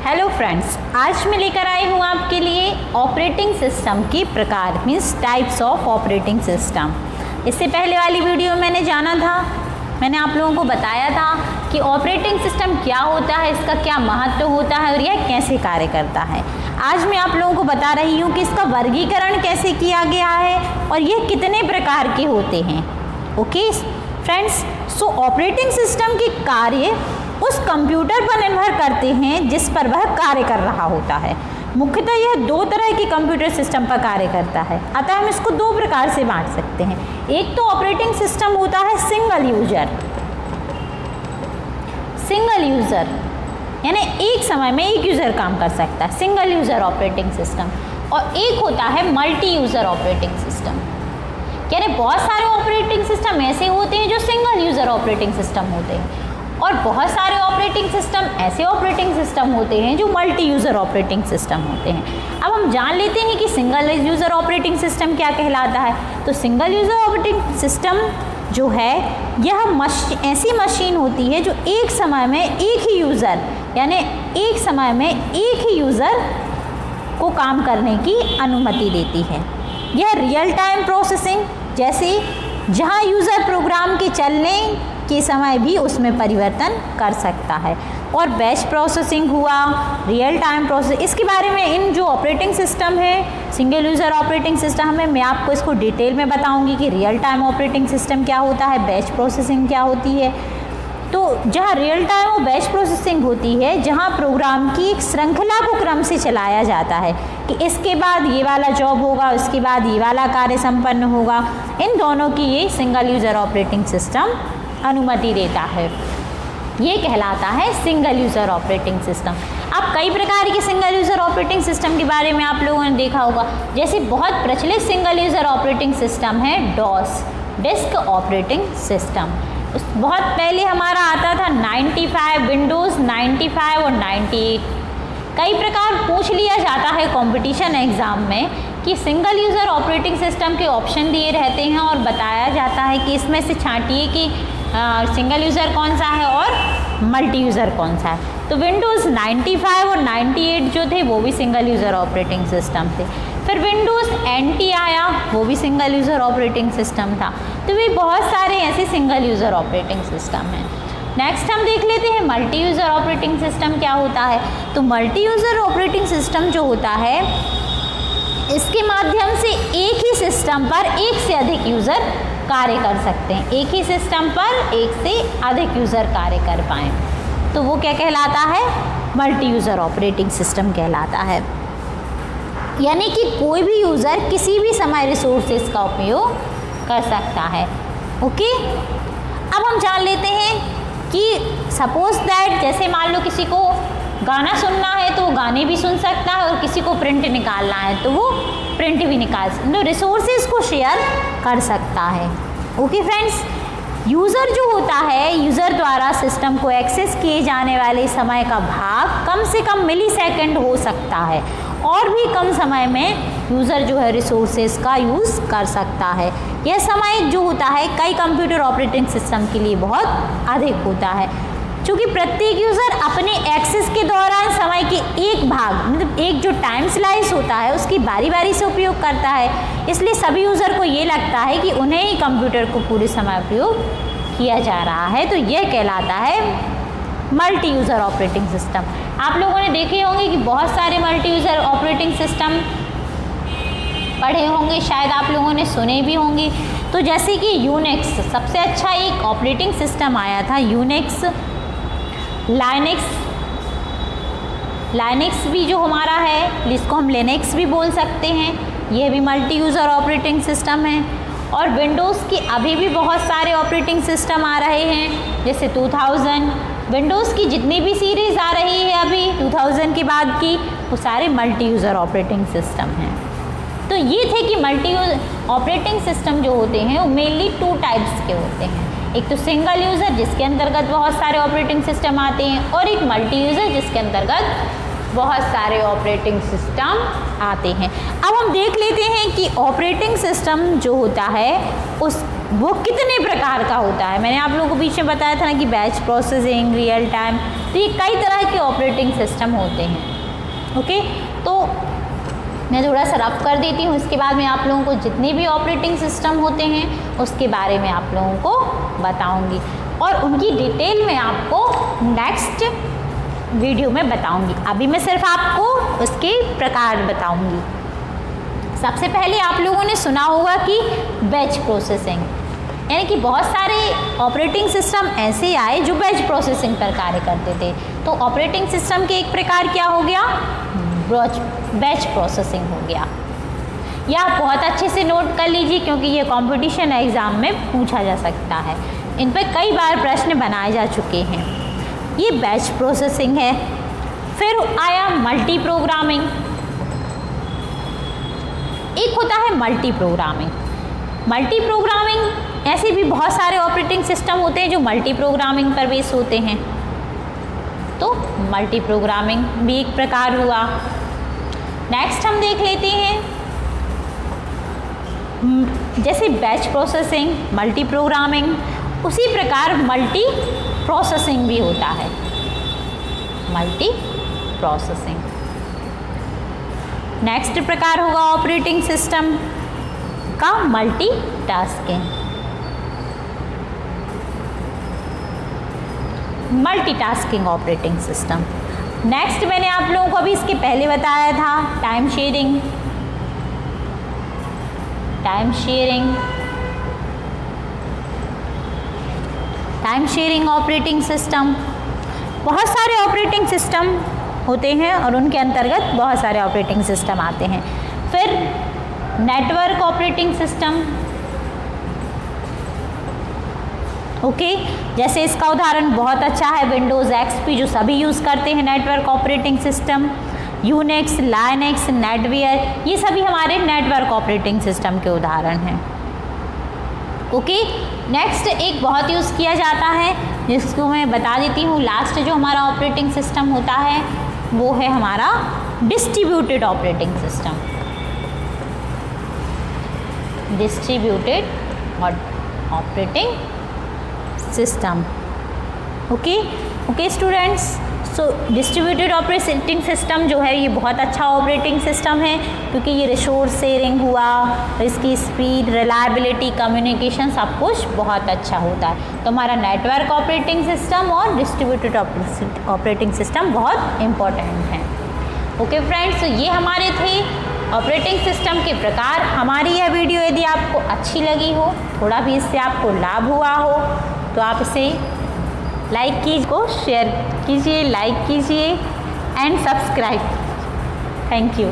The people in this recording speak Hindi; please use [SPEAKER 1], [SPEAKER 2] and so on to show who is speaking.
[SPEAKER 1] हेलो फ्रेंड्स, आज मैं लेकर आई हूँ आपके लिए ऑपरेटिंग सिस्टम के प्रकार means types of operating system. इससे पहले वाली वीडियो में मैंने आप लोगों को बताया था कि ऑपरेटिंग सिस्टम क्या होता है, इसका क्या महत्व होता है और यह कैसे कार्य करता है। आज मैं आप लोगों को बता रही हूँ कि इसका वर्गीकरण कैसे किया गया है और यह कितने प्रकार के होते हैं। ओके फ्रेंड्स, सो ऑपरेटिंग सिस्टम के कार्य उस कंप्यूटर पर निर्भर करते हैं जिस पर वह कार्य कर रहा होता है। मुख्यतः यह दो तरह के कंप्यूटर सिस्टम पर कार्य करता है, अतः हम इसको दो प्रकार से बांट सकते हैं। एक तो ऑपरेटिंग सिस्टम होता है सिंगल यूज़र यानी एक समय में एक यूज़र काम कर सकता है, सिंगल यूज़र ऑपरेटिंग सिस्टम। और एक होता है मल्टी यूज़र ऑपरेटिंग सिस्टम, यानी बहुत सारे ऑपरेटिंग सिस्टम ऐसे होते हैं जो सिंगल यूज़र ऑपरेटिंग सिस्टम होते हैं और बहुत सारे ऑपरेटिंग सिस्टम ऐसे ऑपरेटिंग सिस्टम होते हैं जो मल्टी यूज़र ऑपरेटिंग सिस्टम होते हैं। अब हम जान लेते हैं कि सिंगल यूज़र ऑपरेटिंग सिस्टम क्या कहलाता है। तो सिंगल यूज़र ऑपरेटिंग सिस्टम जो है यह ऐसी मशीन होती है जो एक समय में एक ही यूज़र यानी एक समय में एक ही यूज़र को काम करने की अनुमति देती है। यह रियल टाइम प्रोसेसिंग जैसे जहाँ यूज़र प्रोग्राम के चलने के समय भी उसमें परिवर्तन कर सकता है। और बैच प्रोसेसिंग हुआ, रियल टाइम प्रोसेस, इसके बारे में इन जो ऑपरेटिंग सिस्टम है सिंगल यूज़र ऑपरेटिंग सिस्टम है मैं आपको इसको डिटेल में बताऊंगी कि रियल टाइम ऑपरेटिंग सिस्टम क्या होता है, बैच प्रोसेसिंग क्या होती है। तो जहाँ रियल टाइम और बैच प्रोसेसिंग होती है, जहाँ प्रोग्राम की एक श्रृंखला को क्रम से चलाया जाता है कि इसके बाद ये वाला जॉब होगा, उसके बाद ये वाला कार्य संपन्न होगा, इन दोनों की ये सिंगल यूज़र ऑपरेटिंग सिस्टम अनुमति देता है। ये कहलाता है सिंगल यूज़र ऑपरेटिंग सिस्टम। अब कई प्रकार के सिंगल यूज़र ऑपरेटिंग सिस्टम के बारे में आप लोगों ने देखा होगा, जैसे बहुत प्रचलित सिंगल यूज़र ऑपरेटिंग सिस्टम है डॉस, डिस्क ऑपरेटिंग सिस्टम। बहुत पहले हमारा आता था 95, विंडोज़ 95 और 98। कई प्रकार पूछ लिया जाता है कंपटीशन एग्ज़ाम में कि सिंगल यूज़र ऑपरेटिंग सिस्टम के ऑप्शन दिए रहते हैं और बताया जाता है कि इसमें से छांटिए कि सिंगल यूज़र कौन सा है और मल्टी यूज़र कौन सा है। तो विंडोज़ 95 और 98 जो थे वो भी सिंगल यूज़र ऑपरेटिंग सिस्टम थे। फिर विंडोज़ NT आया, वो भी सिंगल यूज़र ऑपरेटिंग सिस्टम था। तो वे बहुत सारे ऐसे सिंगल यूज़र ऑपरेटिंग सिस्टम हैं। नेक्स्ट हम देख लेते हैं मल्टी यूज़र ऑपरेटिंग सिस्टम क्या होता है। तो मल्टी यूज़र ऑपरेटिंग सिस्टम जो होता है इसके माध्यम से एक ही सिस्टम पर एक से अधिक यूज़र कार्य कर सकते हैं, एक ही सिस्टम पर एक से अधिक यूज़र कार्य कर पाएँ, तो वो क्या कहलाता है, मल्टी यूज़र ऑपरेटिंग सिस्टम कहलाता है। यानी कि कोई भी यूज़र किसी भी समय रिसोर्सेज का उपयोग कर सकता है। ओके, अब हम जान लेते हैं कि सपोज दैट जैसे मान लो किसी को गाना सुनना है तो वो गाने भी सुन सकता है और किसी को प्रिंट निकालना है तो वो प्रिंट भी निकाल सकता है, रिसोर्सेज को शेयर कर सकता है। ओके फ्रेंड्स, यूज़र जो होता है, यूज़र द्वारा सिस्टम को एक्सेस किए जाने वाले समय का भाग कम से कम मिलीसेकंड हो सकता है और भी कम समय में यूज़र जो है रिसोर्सेज का यूज़ कर सकता है। यह समय जो होता है कई कंप्यूटर ऑपरेटिंग सिस्टम के लिए बहुत अधिक होता है, क्योंकि प्रत्येक यूज़र अपने एक्सेस के दौरान समय के एक भाग मतलब एक जो टाइम स्लाइस होता है उसकी बारी बारी से उपयोग करता है। इसलिए सभी यूज़र को ये लगता है कि उन्हें ही कंप्यूटर को पूरे समय उपयोग किया जा रहा है, तो यह कहलाता है मल्टी यूज़र ऑपरेटिंग सिस्टम। आप लोगों ने देखे होंगे कि बहुत सारे मल्टी यूज़र ऑपरेटिंग सिस्टम पढ़े होंगे, शायद आप लोगों ने सुने भी होंगे। तो जैसे कि यूनिक्स सबसे अच्छा एक ऑपरेटिंग सिस्टम आया था, यूनिक्स, लाइनक्स भी जो हमारा है जिसको हम लिनक्स भी बोल सकते हैं, यह भी मल्टी यूज़र ऑपरेटिंग सिस्टम है। और विंडोज़ की अभी भी बहुत सारे ऑपरेटिंग सिस्टम आ रहे हैं, जैसे 2000 विंडोज़ की जितनी भी सीरीज़ आ रही है अभी 2000 के बाद की, वो सारे मल्टी यूज़र ऑपरेटिंग सिस्टम हैं। तो ये थे कि मल्टी ऑपरेटिंग सिस्टम जो होते हैं वो मेनली 2 टाइप्स के होते हैं। एक तो सिंगल यूज़र जिसके अंतर्गत बहुत सारे ऑपरेटिंग सिस्टम आते हैं और एक मल्टी यूज़र जिसके अंतर्गत बहुत सारे ऑपरेटिंग सिस्टम आते हैं। अब हम देख लेते हैं कि ऑपरेटिंग सिस्टम जो होता है वो कितने प्रकार का होता है। मैंने आप लोगों को बीच में बताया था ना कि बैच प्रोसेसिंग, रियल टाइम, तो ये कई तरह तरह के ऑपरेटिंग सिस्टम होते हैं। ओके, तो मैं थोड़ा सा रफ कर देती हूँ, इसके बाद मैं आप लोगों को जितने भी ऑपरेटिंग सिस्टम होते हैं उसके बारे में आप लोगों को बताऊँगी और उनकी डिटेल में आपको नेक्स्ट वीडियो में बताऊँगी। अभी मैं सिर्फ आपको उसके प्रकार बताऊँगी। सबसे पहले आप लोगों ने सुना होगा कि बैच प्रोसेसिंग, यानी कि बहुत सारे ऑपरेटिंग सिस्टम ऐसे आए जो बैच प्रोसेसिंग पर कार्य करते थे। तो ऑपरेटिंग सिस्टम के एक प्रकार क्या हो गया, बैच प्रोसेसिंग हो गया। यह आप बहुत अच्छे से नोट कर लीजिए क्योंकि ये कंपटीशन एग्ज़ाम में पूछा जा सकता है। इन पर कई बार प्रश्न बनाए जा चुके हैं। ये बैच प्रोसेसिंग है। फिर आया मल्टी प्रोग्रामिंग। एक होता है मल्टी प्रोग्रामिंग। मल्टी प्रोग्रामिंग ऐसे भी बहुत सारे ऑपरेटिंग सिस्टम होते हैं जो मल्टी प्रोग्रामिंग पर बेस होते हैं। तो मल्टी प्रोग्रामिंग भी एक प्रकार हुआ। नेक्स्ट हम देख लेते हैं, जैसे बैच प्रोसेसिंग, मल्टी प्रोग्रामिंग, उसी प्रकार मल्टी प्रोसेसिंग भी होता है। Multi processing. नेक्स्ट प्रकार होगा ऑपरेटिंग सिस्टम का multitasking. Multitasking operating system. Next मैंने आप लोगों को अभी इसके पहले बताया था time sharing. Time sharing, time sharing operating system. बहुत सारे ऑपरेटिंग सिस्टम होते हैं और उनके अंतर्गत बहुत सारे ऑपरेटिंग सिस्टम आते हैं। फिर नेटवर्क ऑपरेटिंग सिस्टम। ओके, जैसे इसका उदाहरण बहुत अच्छा है विंडोज़ एक्सपी जो सभी यूज़ करते हैं network operating system. Unix, Linux, Netware, ये सभी हमारे नेटवर्क ऑपरेटिंग सिस्टम के उदाहरण हैं। ओके, नेक्स्ट एक बहुत यूज़ किया जाता है जिसको मैं बता देती हूँ, लास्ट जो हमारा ऑपरेटिंग सिस्टम होता है वो है हमारा distributed operating system. Distributed operating system. Okay students, so distributed operating system जो है ये बहुत अच्छा ऑपरेटिंग सिस्टम है क्योंकि ये रिसोर्स शेयरिंग हुआ, इसकी स्पीड, रिलायबिलिटी, कम्युनिकेशन सब कुछ बहुत अच्छा होता है। तो हमारा नेटवर्क ऑपरेटिंग सिस्टम और डिस्ट्रीब्यूटेड ऑपरेटिंग सिस्टम बहुत इम्पॉर्टेंट हैं। ओके फ्रेंड्स, तो ये हमारे थे ऑपरेटिंग सिस्टम के प्रकार। हमारी यह वीडियो यदि आपको अच्छी लगी हो, थोड़ा भी इससे आपको लाभ हुआ हो, तो आप इसे लाइक कीजिए, शेयर कीजिए, लाइक कीजिए एंड सब्सक्राइब। Thank you.